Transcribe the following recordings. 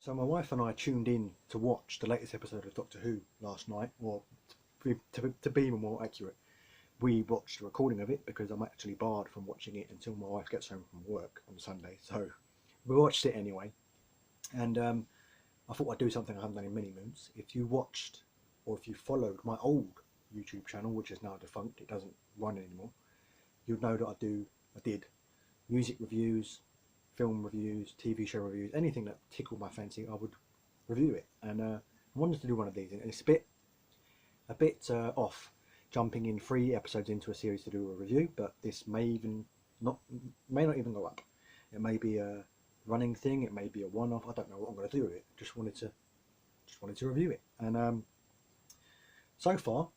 So my wife and I tuned in to watch the latest episode of Doctor Who last night, or to be more accurate, we watched a recording of it because I'm actually barred from watching it until my wife gets home from work on Sunday. So we watched it anyway, and I thought I'd do something I haven't done in many moons. If you watched, or if you followed my old YouTube channel, which is now defunct, it doesn't run anymore, you'd know that I did music reviews, film reviews, TV show reviews, anything that tickled my fancy, I would review it. And I wanted to do one of these, and it's a bit off jumping in 3 episodes into a series to do a review, but this may not even go up. It may be a running thing, it may be a one-off. I don't know what I'm going to do with it. Just wanted to review it. And so far,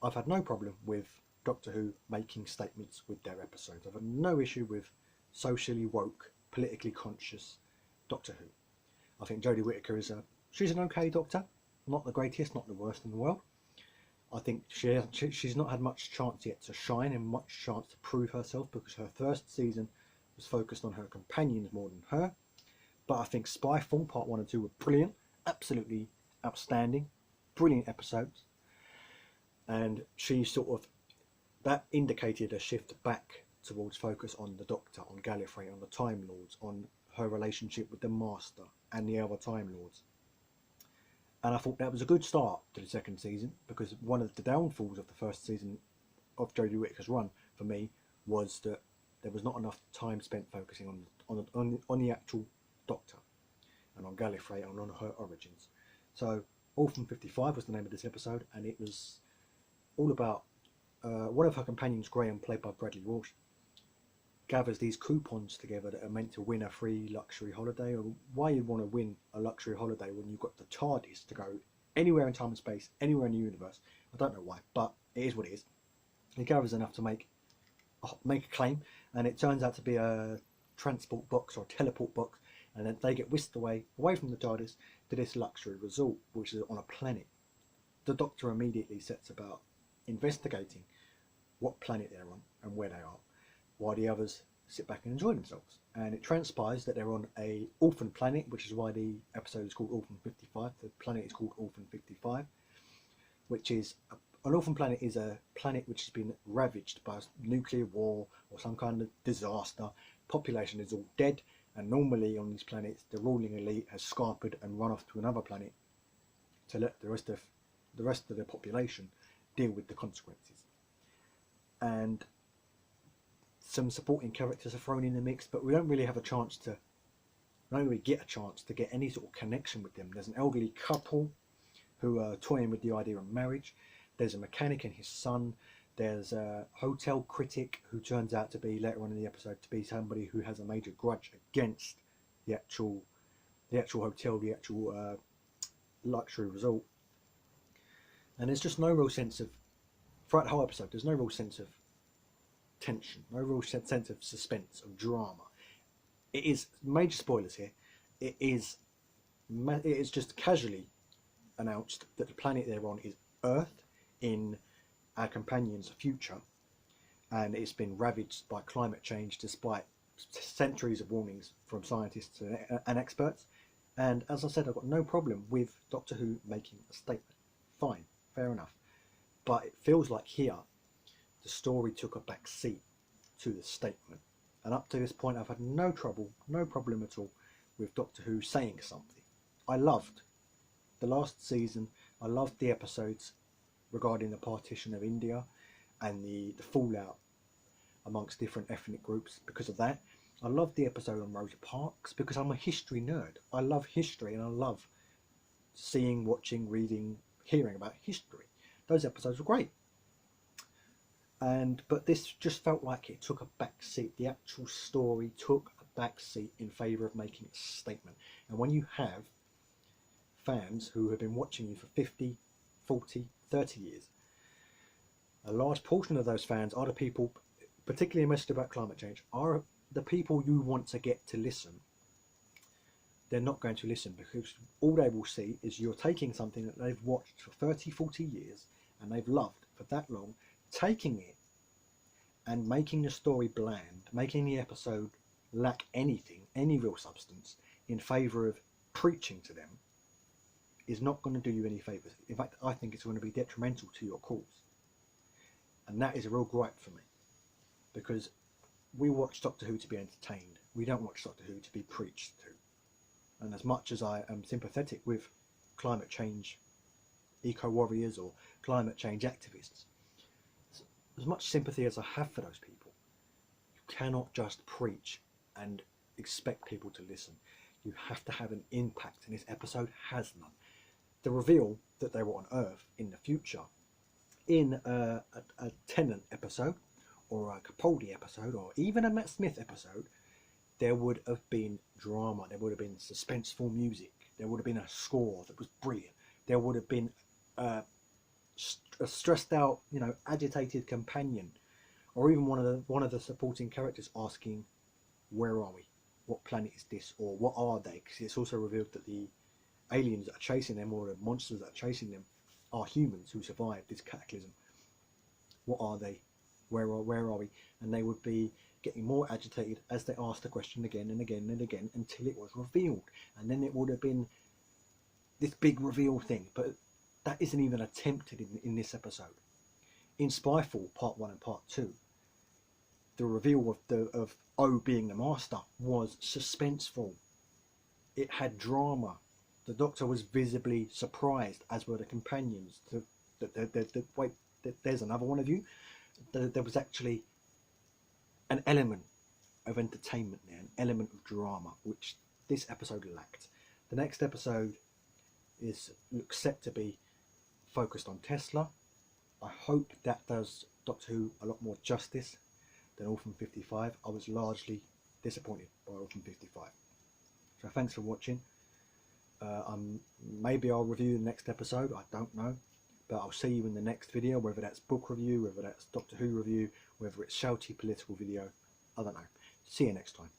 I've had no problem with Doctor Who making statements with their episodes. I've had no issue with socially woke, politically conscious Doctor Who. I think Jodie Whittaker she's an okay Doctor, not the greatest, not the worst in the world. I think she's not had much chance yet to shine and much chance to prove herself, because her first season was focused on her companions more than her. But I think Spyfall Part 1 and 2 were brilliant, absolutely outstanding, brilliant episodes. And that indicated a shift back towards focus on the Doctor, on Gallifrey, on the Time Lords, on her relationship with the Master and the other Time Lords. And I thought that was a good start to the second season, because one of the downfalls of the first season of Jodie Whittaker's run for me was that there was not enough time spent focusing on the actual Doctor and on Gallifrey and on her origins. So Orphan 55 was the name of this episode, and it was all about one of her companions, Graham, played by Bradley Walsh, gathers these coupons together that are meant to win a free luxury holiday. Or why you'd want to win a luxury holiday when you've got the TARDIS to go anywhere in time and space, anywhere in the universe. I don't know why, but it is what it is. He gathers enough to make a claim, and it turns out to be a transport box or a teleport box, and then they get whisked away from the TARDIS to this luxury resort, which is on a planet. The Doctor immediately sets about investigating what planet they're on and where they are, while the others sit back and enjoy themselves. And it transpires that they're on a orphan planet, which is why the episode is called Orphan 55. The planet is called Orphan 55, which is an orphan planet is a planet which has been ravaged by a nuclear war or some kind of disaster. Population is all dead, and normally on these planets the ruling elite has scarpered and run off to another planet to let the rest of the population deal with the consequences. And some supporting characters are thrown in the mix, but we don't really get a chance to get any sort of connection with them. There's an elderly couple who are toying with the idea of marriage. There's a mechanic and his son. There's a hotel critic who turns out to be, later on in the episode, to be somebody who has a major grudge against the actual hotel, the actual luxury resort. And there's just no real sense of, throughout the whole episode, there's no real sense of tension, no real sense of suspense, of drama. It is, major spoilers here, it is just casually announced that the planet they're on is Earth in our companion's future, and it's been ravaged by climate change despite centuries of warnings from scientists and experts. And as I said, I've got no problem with Doctor Who making a statement. Fine, fair enough. But it feels like here the story took a back seat to the statement. And up to this point I've had no problem at all with Doctor Who saying something. I loved the last season. I loved the episodes regarding the partition of India and the fallout amongst different ethnic groups because of that. I loved the episode on Rosa Parks because I'm a history nerd. I love history, and I love seeing, watching, reading, hearing about history. Those episodes were great. But this just felt like it took a back seat. The actual story took a back seat in favour of making a statement. And when you have fans who have been watching you for 50, 40, 30 years, a large portion of those fans are the people, particularly a message about climate change, are the people you want to get to listen. They're not going to listen, because all they will see is you're taking something that they've watched for 30, 40 years and they've loved for that long, taking it and making the story bland, making the episode lack anything, any real substance, in favour of preaching to them is not going to do you any favours. In fact, I think it's going to be detrimental to your cause. And that is a real gripe for me, because we watch Doctor Who to be entertained. We don't watch Doctor Who to be preached to. And as much as I am sympathetic with climate change eco-warriors or climate change activists, as much sympathy as I have for those people, you cannot just preach and expect people to listen. You have to have an impact, and this episode has none. The reveal that they were on Earth in the future, in a Tennant episode, or a Capaldi episode, or even a Matt Smith episode, there would have been drama, there would have been suspenseful music, there would have been a score that was brilliant, there would have been a stressed out, agitated companion, or even one of the supporting characters asking, where are we? What planet is this? Or what are they? Because it's also revealed that the aliens that are chasing them, or the monsters that are chasing them, are humans who survived this cataclysm. What are they? Where are we? And they would be getting more agitated as they asked the question again and again and again until it was revealed. And then it would have been this big reveal thing. But that isn't even attempted in this episode. In Spyfall Part 1 and Part 2, the reveal of O being the Master was suspenseful. It had drama. The Doctor was visibly surprised, as were the companions. Wait, there's another one of you? There was actually an element of entertainment there, an element of drama, which this episode lacked. The next episode looks set to be focused on Tesla. I hope that does Doctor Who a lot more justice than Orphan 55. I was largely disappointed by Orphan 55. So thanks for watching. Maybe I'll review the next episode, I don't know. But I'll see you in the next video, whether that's book review, whether that's Doctor Who review, whether it's shouty political video. I don't know. See you next time.